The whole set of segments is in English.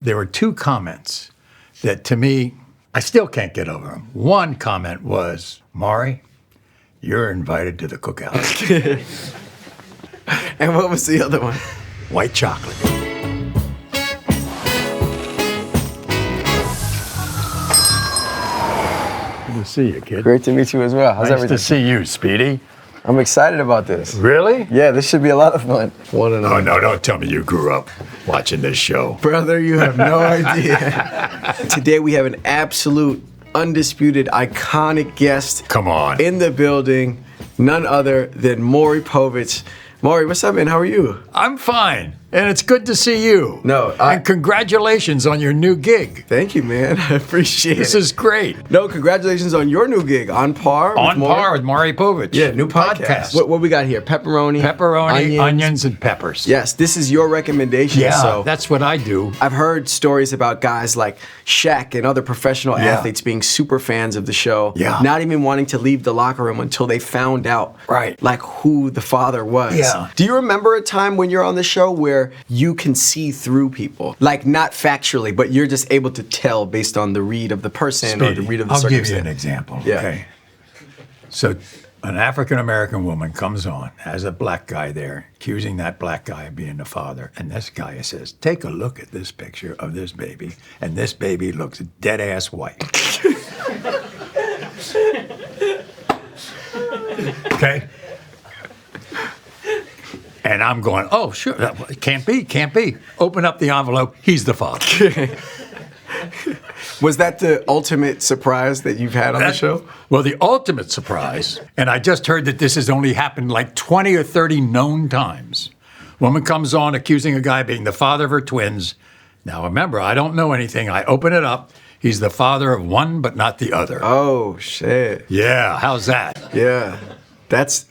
There were two comments that, to me, I still can't get over them. One comment was, Maury, you're invited to the cookout. And what was the other one? White chocolate. Good to see you, kid. Great to meet you as well. How's Nice everything? to see you, Speedy. I'm excited about this. Really? Yeah, this should be a lot of fun. One and Oh, no, don't tell me you grew up watching this show. Brother, you have no idea. Today we have an absolute, undisputed, iconic guest. Come on. In the building, none other than Maury Povich. Maury, what's up, man? How are you? I'm fine, and it's good to see you. And congratulations on your new gig. Thank you, man. I appreciate it. This is great. No, congratulations on your new gig, On Par. On Par with Maury Povich. Yeah, new podcast. What we got here? Pepperoni, onions, and peppers. Yes, this is your recommendation. Yeah, so that's what I do. I've heard stories about guys like Shaq and other professional athletes being super fans of the show. Yeah. Not even wanting to leave the locker room until they found out like who the father was. Yeah. Do you remember a time when you're on the show where you can see through people? Like not factually, but you're just able to tell based on the read of the person or the read of the circumstance. I'll give you an example. Yeah. Okay. So an African-American woman comes on, has a black guy there, accusing that black guy of being the father. And this guy says, take a look at this picture of this baby, and this baby looks dead-ass white. Okay? And I'm going, oh, sure, it can't be. Open up the envelope, he's the father. Was that the ultimate surprise that you've had on the show? Well, the ultimate surprise, and I just heard that this has only happened like 20 or 30 known times. Woman comes on accusing a guy of being the father of her twins. Now, remember, I don't know anything. I open it up. He's the father of one, but not the other. Oh, shit. Yeah, how's that? Yeah. That's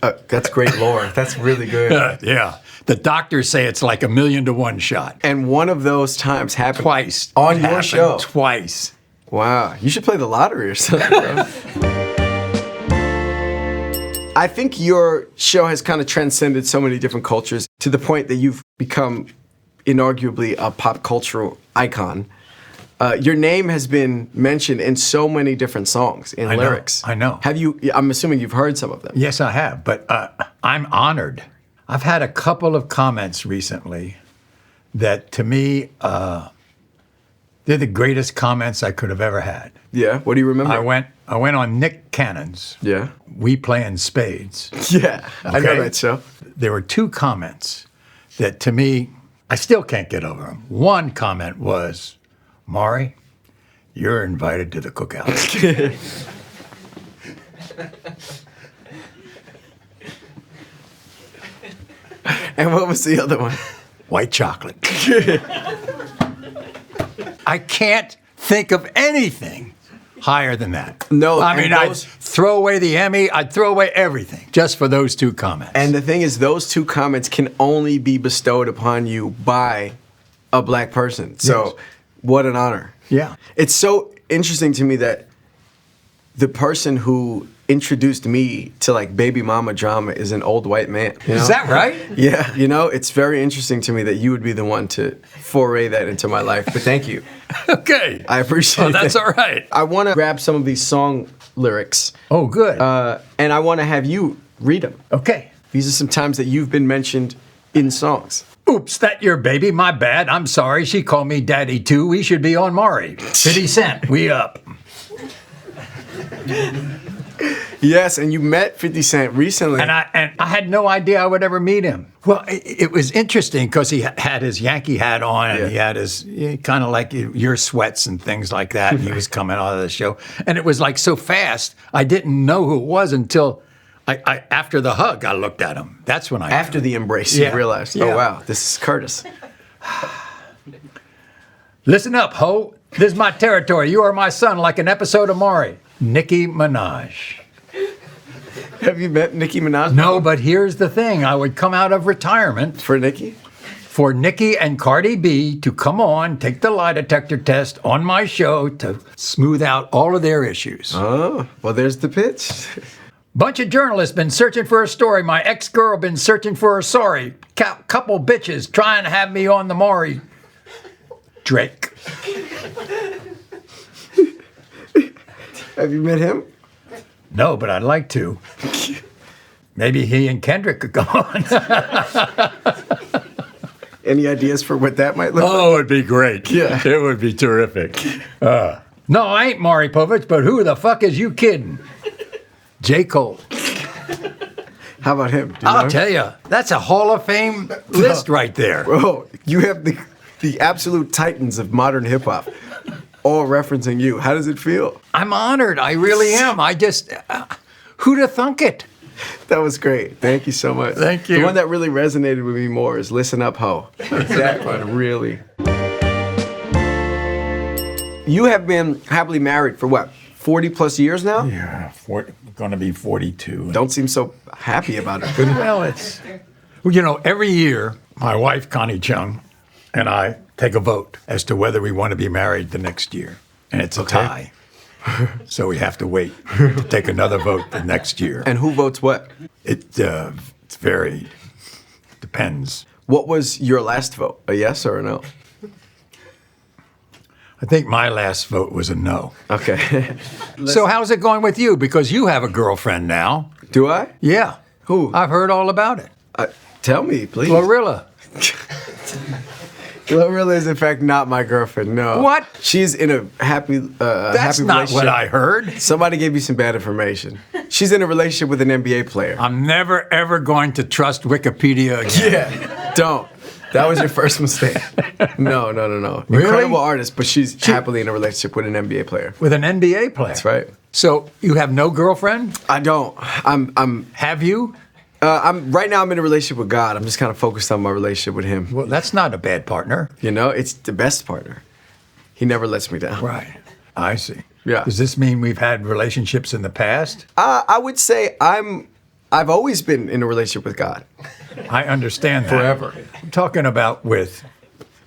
great lore. That's really good. Yeah. The doctors say it's like 1,000,000 to 1 shot. And one of those times happened twice on your show. Twice. Wow. You should play the lottery or something, bro. I think your show has kind of transcended so many different cultures to the point that you've become inarguably a pop cultural icon. Your name has been mentioned in so many different songs, in lyrics. I know. I'm assuming you've heard some of them. Yes, I have, but I'm honored. I've had a couple of comments recently that, to me, they're the greatest comments I could have ever had. Yeah, what do you remember? I went on Nick Cannon's We Playin' Spades. Yeah, okay? I know that show. There were two comments that, to me, I still can't get over them. One comment was, Maury, you're invited to the cookout. And what was the other one? White chocolate. I can't think of anything higher than that. No, I mean, I'd throw away the Emmy. I'd throw away everything just for those two comments. And the thing is, those two comments can only be bestowed upon you by a black person. So what an honor. Yeah. It's so interesting to me that the person who introduced me to like baby mama drama is an old white man. You know? Is that right? Yeah. You know, it's very interesting to me that you would be the one to foray that into my life. But thank you. Okay. I appreciate it. That's all right. I want to grab some of these song lyrics. Oh, good. And I want to have you read them. Okay. These are some times that you've been mentioned in songs. Oops, that your baby? My bad. I'm sorry. She called me daddy too. We should be on Maury. 50 Cent. We up. Yes, and you met 50 Cent recently. And I had no idea I would ever meet him. Well, it was interesting because he had his Yankee hat on and he had his kind of like your sweats and things like that. And he was coming out of the show. And it was like so fast, I didn't know who it was until I after the hug, I looked at him. That's when I... After the embrace, you realized, oh, wow, this is Curtis. Listen up, ho. This is my territory. You are my son, like an episode of Maury. Nicki Minaj. Have you met Nicki Minaj? No, but here's the thing. I would come out of retirement. For Nicki? For Nicki and Cardi B to come on, take the lie detector test on my show to smooth out all of their issues. Oh, well, there's the pitch. Bunch of journalists been searching for a story. My ex-girl been searching for a sorry. Couple bitches trying to have me on the Maury Drake. Have you met him? No, but I'd like to. Maybe he and Kendrick could go on. Any ideas for what that might look like? Oh, it'd be great. Yeah. It would be terrific. No, I ain't Maury Povich, but who the fuck is you kidding? J. Cole. How about him? Do you know I'll him? tell you, that's a Hall of Fame list right there. Bro, you have the absolute titans of modern hip hop all referencing you. How does it feel? I'm honored. I really am. I just, who'd have thunk it? That was great. Thank you so much. Thank you. The one that really resonated with me more is Listen Up, Ho. That one really. You have been happily married for what, 40 plus years now? Yeah, going to be 42. Don't seem so happy about it. Well, every year, my wife, Connie Chung, and I take a vote as to whether we want to be married the next year. And it's a tie. So we have to wait to take another vote the next year. And who votes what? It's depends. What was your last vote? A yes or a no? I think my last vote was a no. Okay. So how's it going with you? Because you have a girlfriend now. Do I? Yeah. Who? I've heard all about it. Tell me, please. Glorilla. Glorilla is in fact not my girlfriend. No. What? She's in a happy, That's happy not relationship. what I heard. Somebody gave you some bad information. She's in a relationship with an NBA player. I'm never, ever going to trust Wikipedia again. Yeah. Don't. That was your first mistake. No. Really? Incredible artist, but she's happily in a relationship with an NBA player. With an NBA player. That's right. So you have no girlfriend? I don't. Have you? Right now I'm in a relationship with God. I'm just kind of focused on my relationship with him. Well, that's not a bad partner. You know, it's the best partner. He never lets me down. Right. I see. Yeah. Does this mean we've had relationships in the past? I would say I've always been in a relationship with God. I understand that. Forever. I'm talking about with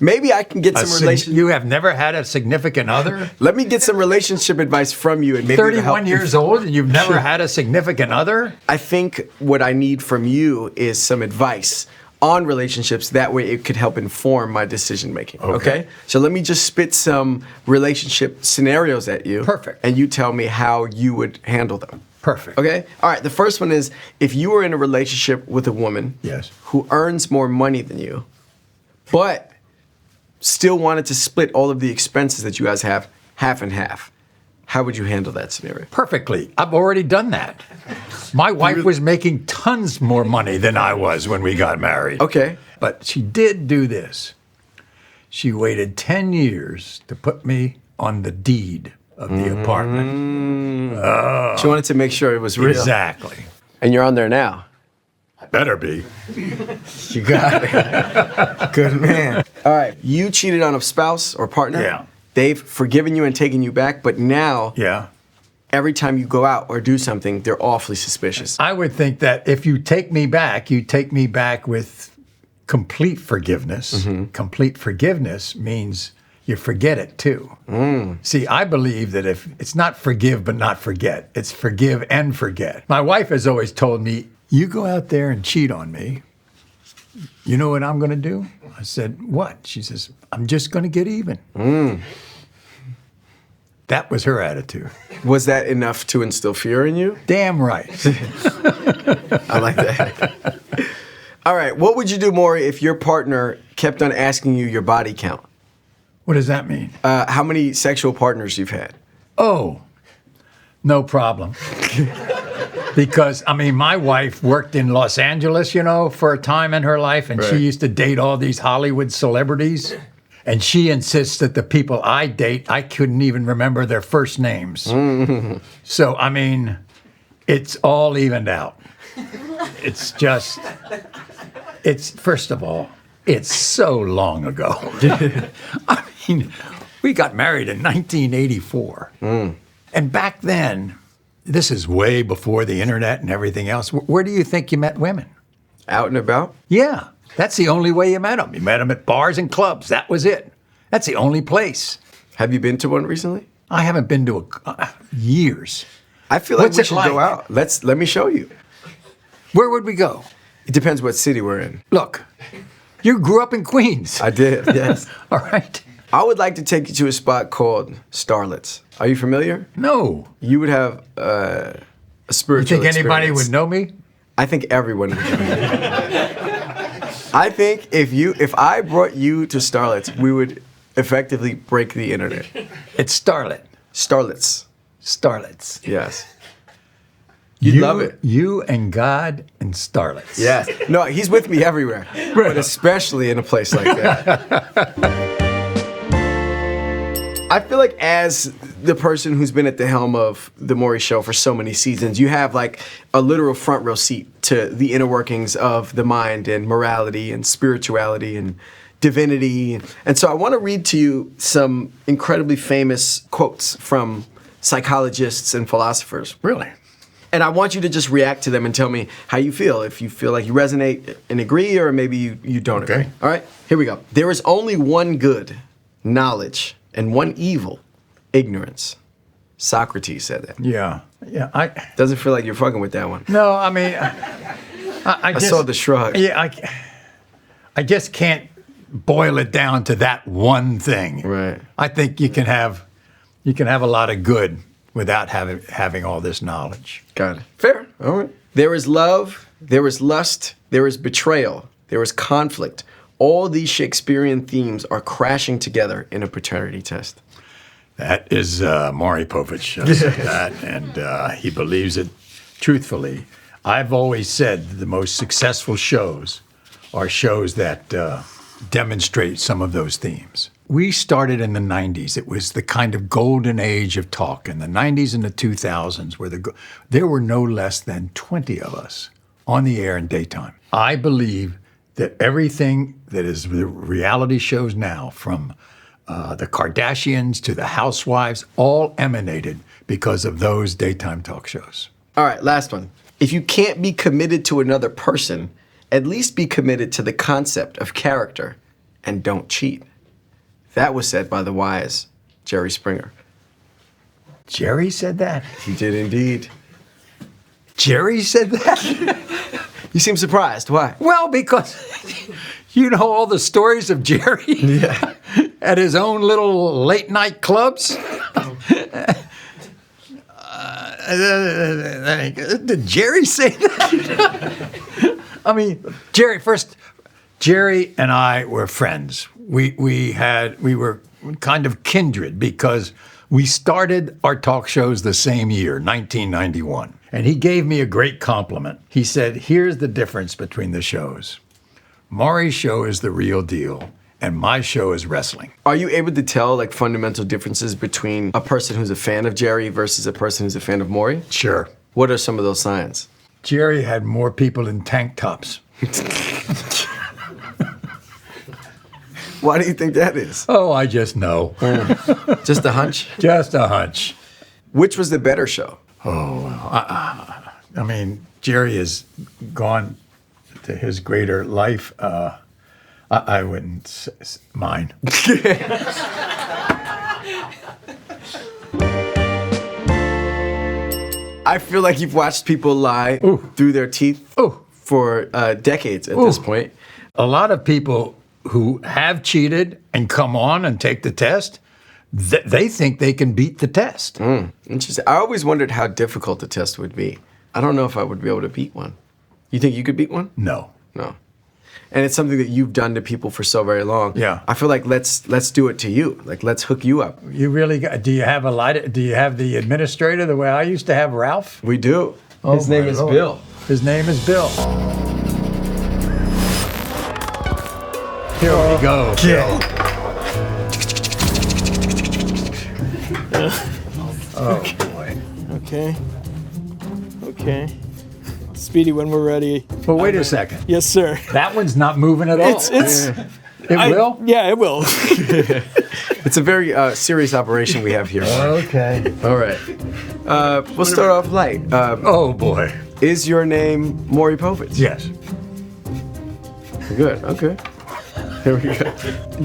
Maybe I can get some relationship. You have never had a significant other? Let me get some relationship advice from you, and maybe it'll help 31 years old and you've never had a significant other? I think what I need from you is some advice on relationships. That way, it could help inform my decision making. Okay. So let me just spit some relationship scenarios at you. Perfect. And you tell me how you would handle them. Perfect. Okay. All right. The first one is if you were in a relationship with a woman Yes. who earns more money than you, but still wanted to split all of the expenses that you guys have half and half, how would you handle that scenario? Perfectly. I've already done that. My wife was making tons more money than I was when we got married. Okay. But she did do this. She waited 10 years to put me on the deed of the apartment. She wanted to make sure it was real. Exactly. And you're on there now. Better be. You got it. Good man. All right. You cheated on a spouse or partner. Yeah. They've forgiven you and taken you back, but now Yeah. every time you go out or do something, they're awfully suspicious. I would think that if you take me back, you take me back with complete forgiveness. Complete forgiveness means you forget it too. See, I believe that if it's not forgive but not forget, it's forgive and forget. My wife has always told me, you go out there and cheat on me, you know what I'm going to do? I said, what? She says, I'm just going to get even. That was her attitude. Was that enough to instill fear in you? Damn right. I like that. All right. What would you do, Maury, if your partner kept on asking you your body count? What does that mean? How many sexual partners you've had? Oh, no problem. Because, I mean, my wife worked in Los Angeles, for a time in her life, and she used to date all these Hollywood celebrities. And she insists that the people I date, I couldn't even remember their first names. So, I mean, it's all evened out. It's just, first of all, it's so long ago. I mean, we got married in 1984. And back then, this is way before the internet and everything else. Where do you think you met women? Out and about? Yeah, that's the only way you met them. You met them at bars and clubs. That was it. That's the only place. Have you been to one recently? I haven't been to years. I feel like What's we it should like? go out. Let me show you. Where would we go? It depends what city we're in. Look, you grew up in Queens. I did, yes. All right. I would like to take you to a spot called Starlets. Are you familiar? No. You would have a spiritual You think anybody experience. would know me? I think everyone would know you. I think if I brought you to Starlets, we would effectively break the internet. It's Starlet. Starlets. Starlets. Yes. You'd love it. You and God and Starlets. Yes. No, he's with me everywhere, but especially in a place like that. I feel like as the person who's been at the helm of the Maury Show for so many seasons, you have like a literal front row seat to the inner workings of the mind and morality and spirituality and divinity. And so I want to read to you some incredibly famous quotes from psychologists and philosophers. Really? And I want you to just react to them and tell me how you feel. If you feel like you resonate and agree, or maybe you don't agree. All right, here we go. There is only one good, knowledge, and one evil, ignorance. Socrates said that. Yeah. Doesn't feel like you're fucking with that one. No, I mean, I just saw the shrug. Yeah, I just can't boil it down to that one thing. Right. I think you can have a lot of good without having all this knowledge. Got it. Fair. All right. There is love, there is lust, there is betrayal, there is conflict. All these Shakespearean themes are crashing together in a paternity test. That is Maury Povich said that, and he believes it truthfully. I've always said the most successful shows are shows that demonstrate some of those themes. We started in the 90s. It was the kind of golden age of talk. In the 90s and the 2000s, there were no less than 20 of us on the air in daytime. I believe that everything that is the reality shows now, from the Kardashians to the Housewives, all emanated because of those daytime talk shows. All right, last one. If you can't be committed to another person, at least be committed to the concept of character and don't cheat. That was said by the wise Jerry Springer. Jerry said that? He did indeed. Jerry said that? You seem surprised. Why? Well, because you know all the stories of Jerry at his own little late night clubs. Did Jerry say that? I mean, Jerry and I were friends. We were kind of kindred because we started our talk shows the same year, 1991. And he gave me a great compliment. He said, here's the difference between the shows. Maury's show is the real deal, and my show is wrestling. Are you able to tell like fundamental differences between a person who's a fan of Jerry versus a person who's a fan of Maury? Sure. What are some of those signs? Jerry had more people in tank tops. Why do you think that is? Oh, I just know. Just a hunch? Just a hunch. Which was the better show? I mean, Jerry has gone to his greater life. I wouldn't mine. I feel like you've watched people lie through their teeth for decades at this point. A lot of people who have cheated and come on and take the test, they think they can beat the test. Interesting. I always wondered how difficult the test would be. I don't know if I would be able to beat one. You think you could beat one? No. No. And it's something that you've done to people for so very long. Yeah. I feel like let's do it to you. Like let's hook you up. You really do you have do you have the administrator the way I used to have Ralph? We do. His name is Lord. Bill. His name is Bill. Here we go. Bill. Oh boy. Okay. Speedy, when we're ready. But wait a second. Yes, sir. That one's not moving at all. It will? Yeah, it will. It's a very serious operation we have here. Okay. All right. We'll start off light. Oh boy. Is your name Maury Povich? Yes. Good. Okay. Here we go.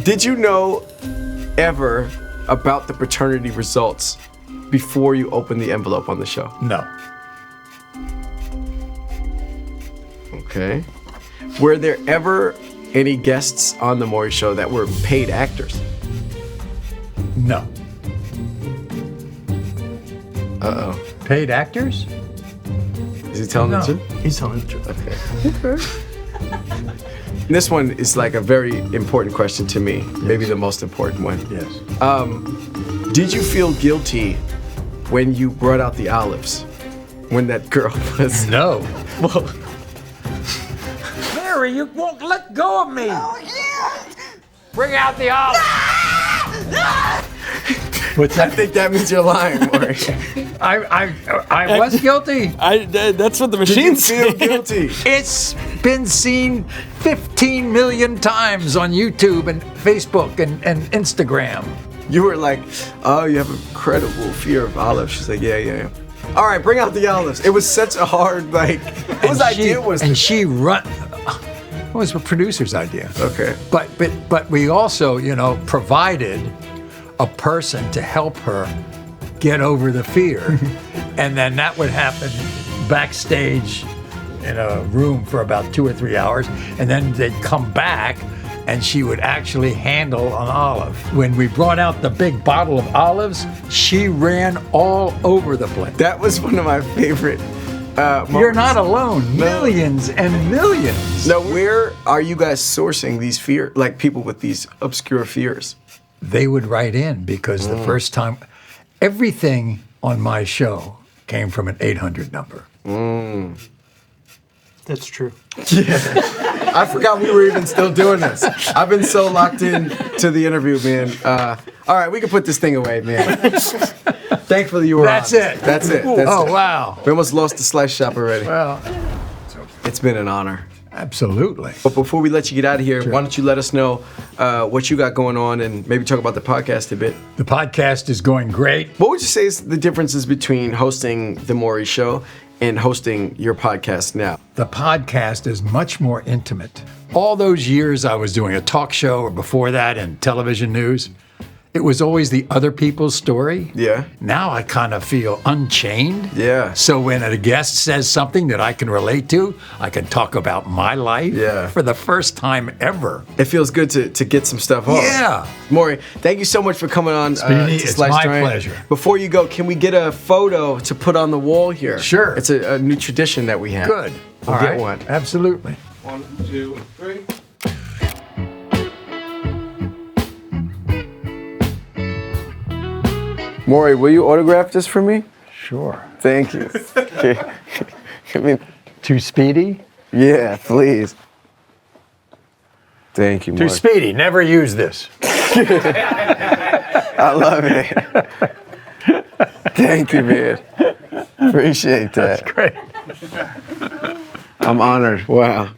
Did you know ever about the paternity results before you opened the envelope on the show? No. Okay. Were there ever any guests on the Maury Show that were paid actors? No. Uh-oh. Paid actors? Is he telling the No. truth? He's telling the truth. Okay. This one is like a very important question to me. Maybe the most important one. Yes. Did you feel guilty when you brought out the olives? When that girl was... No. Well, Mary, you won't let go of me. Oh, yeah. Bring out the olive. What's I that? think that means you're lying, Maury. I was guilty. That's what the Did you machine feel said. guilty? It's been seen 15 million times on YouTube and Facebook and Instagram. You were like, oh, you have a incredible fear of olives. She's like, yeah. All right, bring out the olives. It was such a hard, like, whose idea was And this? she run. It was the producer's idea. Okay. But we also, provided a person to help her get over the fear. And then that would happen backstage in a room for about 2 or 3 hours. And then they'd come back and she would actually handle an olive. When we brought out the big bottle of olives, she ran all over the place. That was one of my favorite moments. You're not alone. Millions and millions. Now, where are you guys sourcing these fear, like people with these obscure fears? They would write in because the first time, everything on my show came from an 800 number. That's true. I forgot we were even still doing this. I've been so locked in to the interview, man. All right, we can put this thing away, man. Thankfully, you were That's honest. it. That's it. Oh, wow. We almost lost the slice shop already. Well, It's been an honor. absolutely. But before we let you get out of here, why don't you let us know what you got going on and maybe talk about the podcast a bit. The podcast is going great. What would you say is the differences between hosting The Maury Show and hosting your podcast now? The podcast is much more intimate. All those years I was doing a talk show or before that in television news, it was always the other people's story. Yeah. Now I kind of feel unchained. Yeah. So when a guest says something that I can relate to, I can talk about my life for the first time ever. It feels good to get some stuff off. Yeah. Maury, thank you so much for coming on. Speedy, to it's Slice my Joint. pleasure. Before you go, can we get a photo to put on the wall here? Sure. It's a new tradition that we have. Good. We'll All get right. one. Absolutely. 1, 2, 3. Maury, will you autograph this for me? Sure. Thank you. Okay. I mean, Too speedy? yeah, please. Thank you, Too Maury. speedy. Never use this. I love it. Thank you, man. Appreciate that. Great. I'm honored. Wow.